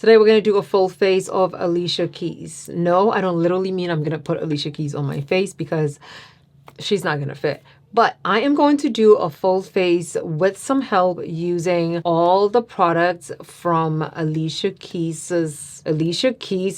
Today we're going to do a full face of Alicia Keys. No, I don't literally mean I'm going to put Alicia Keys on my face because she's not going to fit. But I am going to do a full face with some help using all the products from Alicia Keys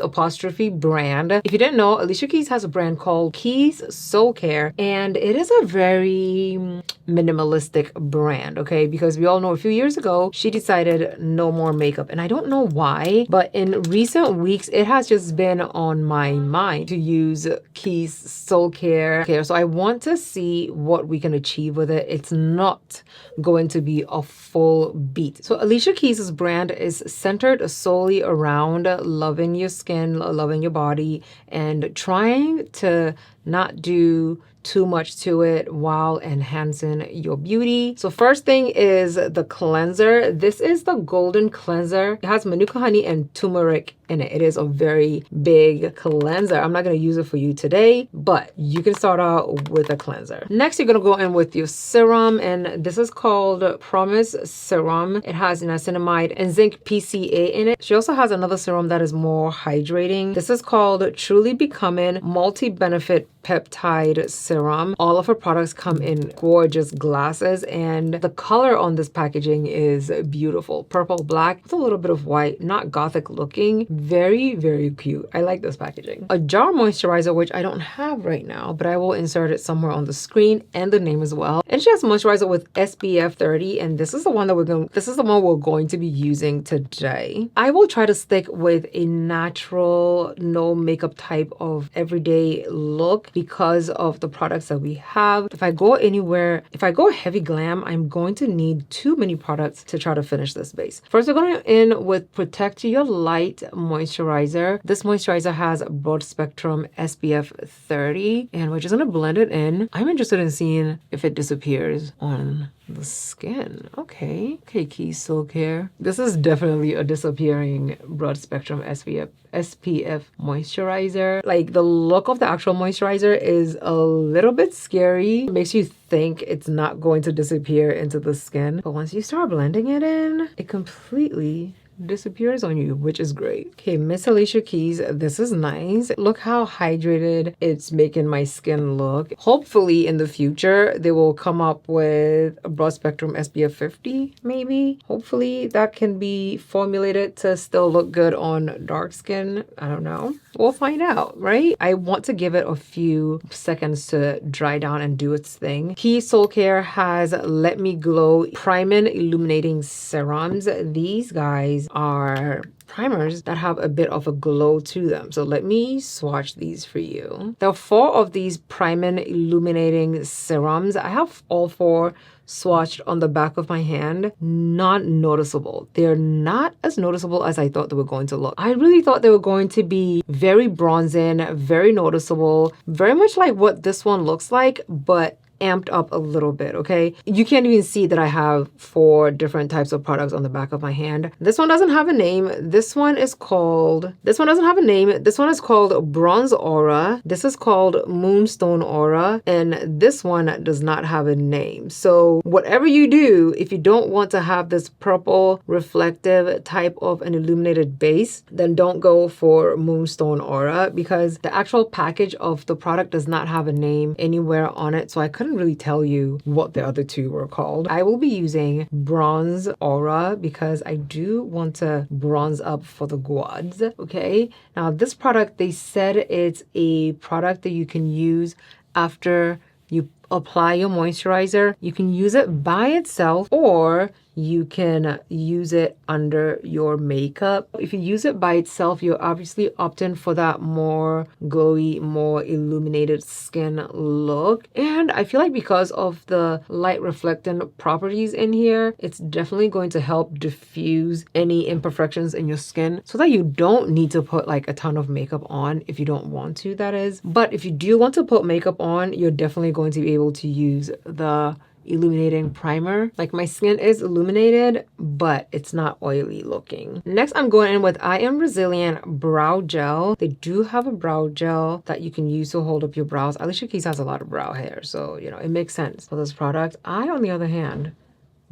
apostrophe brand. If you didn't know, Alicia Keys has a brand called Keys SOULCARE, and it is a very minimalistic brand, okay? Because we all know a few years ago, she decided no more makeup. And I don't know why, but in recent weeks, it has just been on my mind to use Keys SOULCARE. So I want to see what we can achieve with it. It's not going to be a full beat. So Alicia Keys' brand is centered solely around loving your skin, loving your body, and trying to not do too much to it while enhancing your beauty. So first thing is the cleanser. This is the golden cleanser. It has manuka honey and turmeric in it. It is a very big cleanser. I'm not going to use it for you today, but you can start out with a cleanser. Next, you're going to go in with your serum, and this is called Promise Serum. It has niacinamide and zinc PCA in it. She also has another serum that is more hydrating. This is called Truly Becoming Multi-Benefit Peptide Serum. All of her products come in gorgeous glasses, and the color on this packaging is beautiful. Purple, black, with a little bit of white, not gothic looking. Very, very cute. I like this packaging. A jar moisturizer, which I don't have right now, but I will insert it somewhere on the screen and the name as well. And she has moisturizer with SPF 30, and this is the one that we're going to be using today. I will try to stick with a natural, no makeup type of everyday look because of the products that we have. If I go heavy glam, I'm going to need too many products to try to finish this base. First, we're going in with Protect Your Light moisturizer. This moisturizer has broad spectrum SPF 30, and we're just going to blend it in. I'm interested in seeing if it disappears on the skin. Okay, Keys SOULCARE. This is definitely a disappearing broad spectrum SPF moisturizer. Like, the look of the actual moisturizer is a little bit scary. It makes you think it's not going to disappear into the skin, but once you start blending it in, it completely disappears on you, which is great. Okay, Miss Alicia Keys, this is nice. Look how hydrated it's making my skin look. Hopefully in the future they will come up with a broad spectrum SPF 50, maybe. Hopefully that can be formulated to still look good on dark skin. I don't know. We'll find out, right? I want to give it a few seconds to dry down and do its thing. Keys SOULCARE has Let Me Glow Priming Illuminating Serums. These guys are primers that have a bit of a glow to them. So let me swatch these for you. There are 4 of these priming illuminating serums. I have all 4 swatched on the back of my hand. Not noticeable. They're not as noticeable as I thought they were going to look. I really thought they were going to be very bronzing, very noticeable, very much like what this one looks like, but amped up a little bit, okay? You can't even see that I have 4 different types of products on the back of my hand. This one doesn't have a name. This one doesn't have a name. This one is called Bronze Aura. This is called Moonstone Aura. And this one does not have a name. So whatever you do, if you don't want to have this purple reflective type of an illuminated base, then don't go for Moonstone Aura, because the actual package of the product does not have a name anywhere on it. So I couldn't really tell you what the other 2 were called. I will be using Bronze Aura because I do want to bronze up for the quads. Okay, now this product, they said it's a product that you can use after you apply your moisturizer. You can use it by itself, or you can use it under your makeup. If you use it by itself, you're obviously opting for that more glowy, more illuminated skin look. And I feel like because of the light reflecting properties in here, it's definitely going to help diffuse any imperfections in your skin so that you don't need to put like a ton of makeup on if you don't want to, that is. But if you do want to put makeup on, you're definitely going to be able to use the illuminating primer. Like, my skin is illuminated, but it's not oily looking. Next, I'm going in with I Am Resilient Brow Gel. They do have a brow gel that you can use to hold up your brows. Alicia Keys has a lot of brow hair, so, you know, it makes sense for this product. I, on the other hand,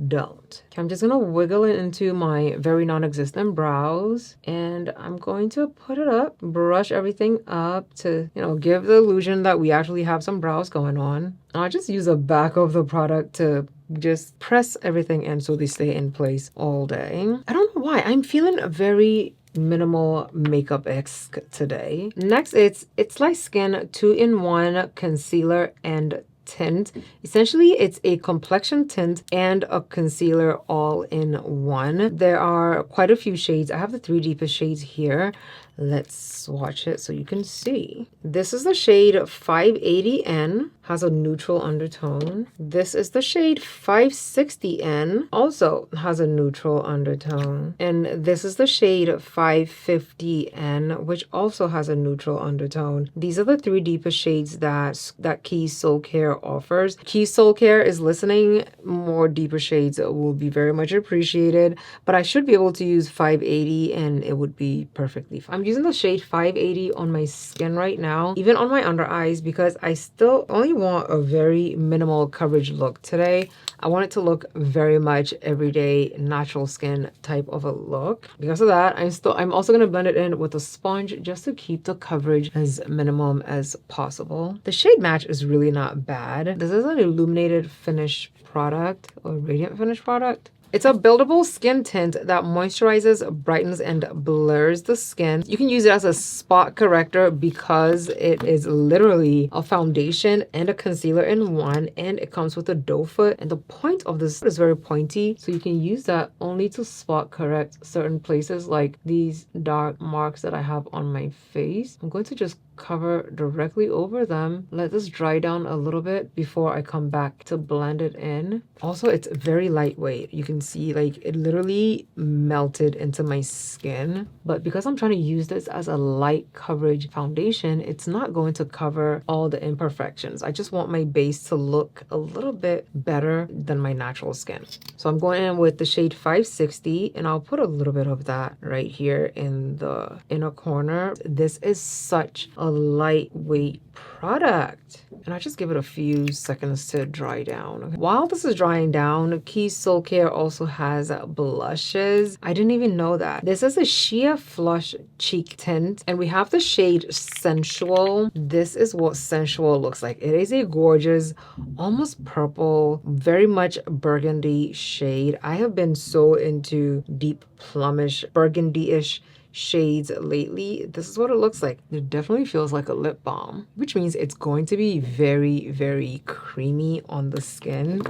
don't. Okay, I'm just gonna wiggle it into my very non-existent brows, and I'm going to put it up, brush everything up to, you know, give the illusion that we actually have some brows going on. And I just use the back of the product to just press everything in so they stay in place all day. I don't know why. I'm feeling very minimal makeup-esque today. Next, it's Like Skin 2-in-1 concealer and tint. Essentially, it's a complexion tint and a concealer all in one. There are quite a few shades. I have the 3 deepest shades here. Let's swatch it so you can see. This is the shade 580N, has a neutral undertone. This is the shade 560N, also has a neutral undertone. And this is the shade 550N, which also has a neutral undertone. These are the 3 deepest shades that Keys SOULCARE offers. Keys SOULCARE is listening. More deeper shades will be very much appreciated, but I should be able to use 580 and it would be perfectly fine. I'm using the shade 580 on my skin right now, even on my under eyes, because I still only want a very minimal coverage look today. I want it to look very much everyday natural skin type of a look. Because of that, I'm also going to blend it in with a sponge just to keep the coverage as minimum as possible. The shade match is really not bad. This is an illuminated finish product or radiant finish product. It's a buildable skin tint that moisturizes, brightens, and blurs the skin. You can use it as a spot corrector because it is literally a foundation and a concealer in one, and it comes with a doe foot. And the point of this is very pointy, so you can use that only to spot correct certain places like these dark marks that I have on my face. I'm going to just cover directly over them, let this dry down a little bit before I come back to blend it in. Also, it's very lightweight. You can see like it literally melted into my skin, but because I'm trying to use this as a light coverage foundation, it's not going to cover all the imperfections. I just want my base to look a little bit better than my natural skin. So I'm going in with the shade 560, and I'll put a little bit of that right here in the inner corner. This is such a lightweight product, and I just give it a few seconds to dry down. Okay. While this is drying down, Keys SOULCARE also has blushes. I didn't even know that. This is a sheer flush cheek tint, and we have the shade Sensual. This is what Sensual looks like. It is a gorgeous, almost purple, very much burgundy shade. I have been so into deep plumish, burgundy-ish shades lately. This is what it looks like. It definitely feels like a lip balm, which means it's going to be very, very creamy on the skin.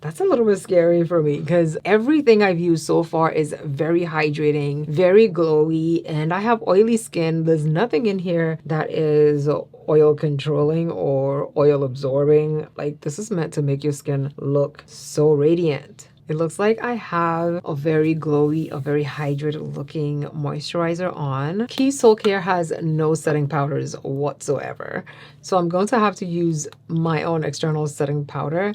That's a little bit scary for me because everything I've used so far is very hydrating, very glowy, and I have oily skin. There's nothing in here that is oil controlling or oil absorbing. Like, this is meant to make your skin look so radiant. It looks like I have a very glowy, a very hydrated looking moisturizer on. Keys SOULCARE has no setting powders whatsoever, so I'm going to have to use my own external setting powder.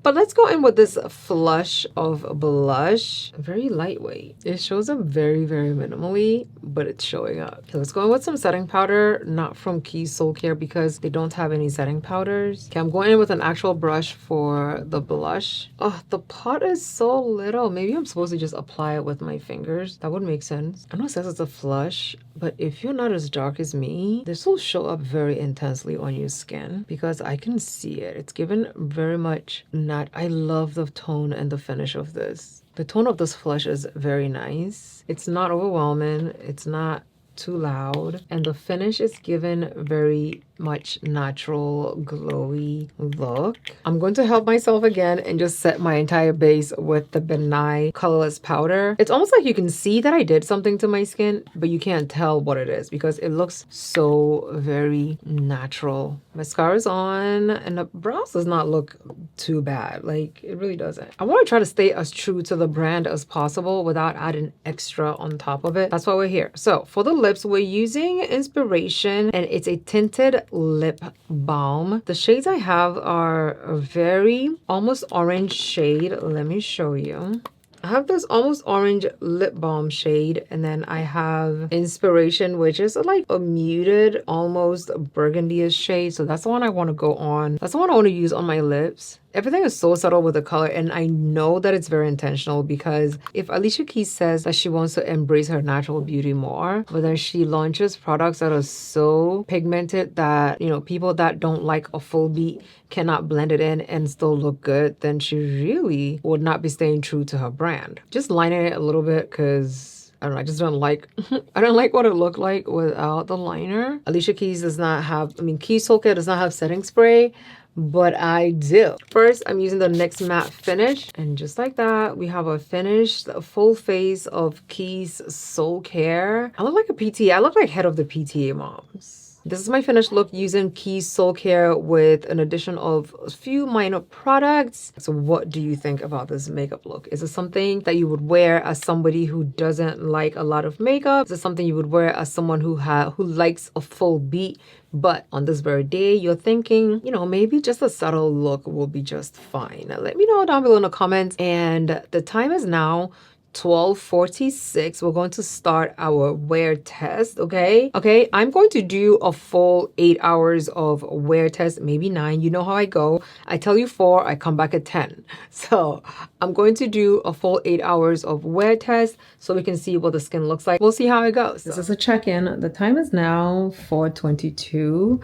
But let's go in with this flush of blush. Very lightweight. It shows up very, very minimally, but it's showing up. Okay, let's go in with some setting powder, not from Keys SOULCARE because they don't have any setting powders. Okay, I'm going in with an actual brush for the blush. Oh, the pot is so little. Maybe I'm supposed to just apply it with my fingers. That would make sense. I know it says it's a flush, but if you're not as dark as me, this will show up very intensely on your skin because I can see it. It's given very much natural. I love the tone and the finish of this. The tone of this flush is very nice. It's not overwhelming. It's not too loud. And the finish is given very much natural, glowy look. I'm going to help myself again and just set my entire base with the Benai colorless powder. It's almost like you can see that I did something to my skin, but you can't tell what it is because it looks so very natural. Mascara's on, and the brows does not look too bad. Like, it really doesn't. I want to try to stay as true to the brand as possible without adding extra on top of it. That's why we're here. So for the lips, we're using Inspiration, and it's a tinted lip balm. The shades I have are a very almost orange shade. Let me show you. I have this almost orange lip balm shade, and then I have Inspiration, which is like a muted, almost burgundy-ish shade. So that's the one I want to go on. That's the one I want to use on my lips. Everything is so subtle with the color, and I know that it's very intentional because if Alicia Keys says that she wants to embrace her natural beauty more, but then she launches products that are so pigmented that, you know, people that don't like a full beat cannot blend it in and still look good, then she really would not be staying true to her brand. Just lining it a little bit because I don't know, I just don't like I don't like what it looked like without the liner. Alicia Keys does not have, I mean, Keys SOULCARE does not have setting spray, but I do. First, I'm using the NYX Matte Finish, and just like that, we have a finished full face of Keys SOULCARE. I look like a PTA. I look like head of the PTA moms. This is my finished look using Keys SOULCARE with an addition of a few minor products. So what do you think about this makeup look? Is it something that you would wear as somebody who doesn't like a lot of makeup? Is it something you would wear as someone who likes a full beat, but on this very day, you're thinking, you know, maybe just a subtle look will be just fine? Now, let me know down below in the comments. And the time is now 12:46. We're going to start our wear test, okay? Okay, I'm going to do a full 8 hours of wear test, maybe 9. You know how I go. I tell you 4, I come back at 10. So I'm going to do a full 8 hours of wear test so we can see what the skin looks like. We'll see how it goes. This is a check-in. The time is now 4:22.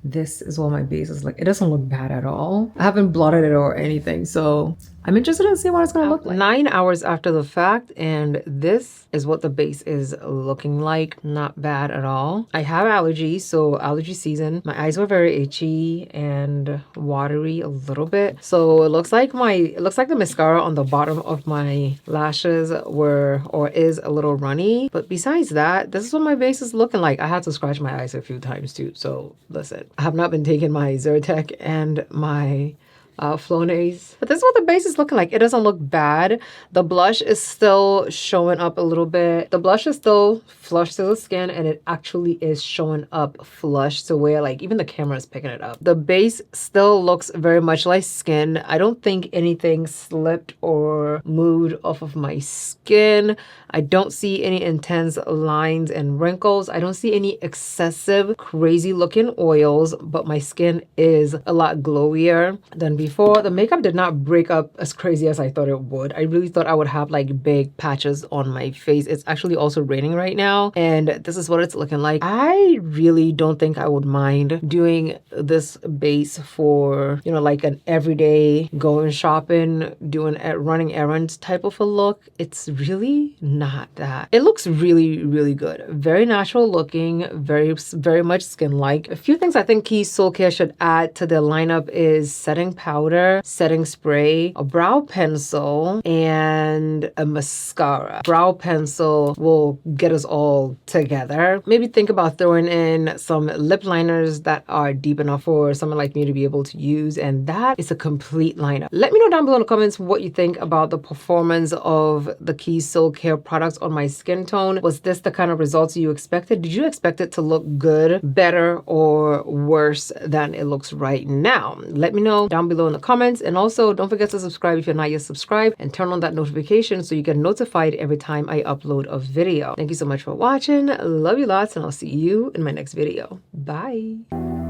This is what my base is like. It doesn't look bad at all. I haven't blotted it or anything, so I'm interested in seeing what it's gonna look like. 9 hours after the fact, and this is what the base is looking like. Not bad at all. I have allergies, so allergy season. My eyes were very itchy and watery a little bit. So it looks like the mascara on the bottom of my lashes is a little runny. But besides that, this is what my base is looking like. I had to scratch my eyes a few times too, so listen. I have not been taking my Zyrtec and my Flonase. But this is what the base is looking like. It doesn't look bad. The blush is still showing up a little bit. The blush is still flush to the skin, and it actually is showing up flush to where like even the camera is picking it up. The base still looks very much like skin. I don't think anything slipped or moved off of my skin. I don't see any intense lines and wrinkles. I don't see any excessive crazy looking oils, but my skin is a lot glowier than before. The makeup did not break up as crazy as I thought it would. I really thought I would have like big patches on my face. It's actually also raining right now, and this is what it's looking like. I really don't think I would mind doing this base for, you know, like an everyday going shopping, running errands type of a look. It's really not that. It looks really, really good. Very natural looking, very, very much skin-like. A few things I think Keys SOULCARE should add to their lineup is setting powder, setting spray, a brow pencil, and a mascara. Brow pencil will get us all together. Maybe think about throwing in some lip liners that are deep enough for someone like me to be able to use, and that is a complete lineup. Let me know down below in the comments what you think about the performance of the Keys SOULCARE products on my skin tone. Was this the kind of results you expected? Did you expect it to look good, better, or worse than it looks right now? Let me know down below in the comments, and also don't forget to subscribe if you're not yet subscribed, and turn on that notification so you get notified every time I upload a video. Thank you so much for watching. Love you lots, and I'll see you in my next video. Bye.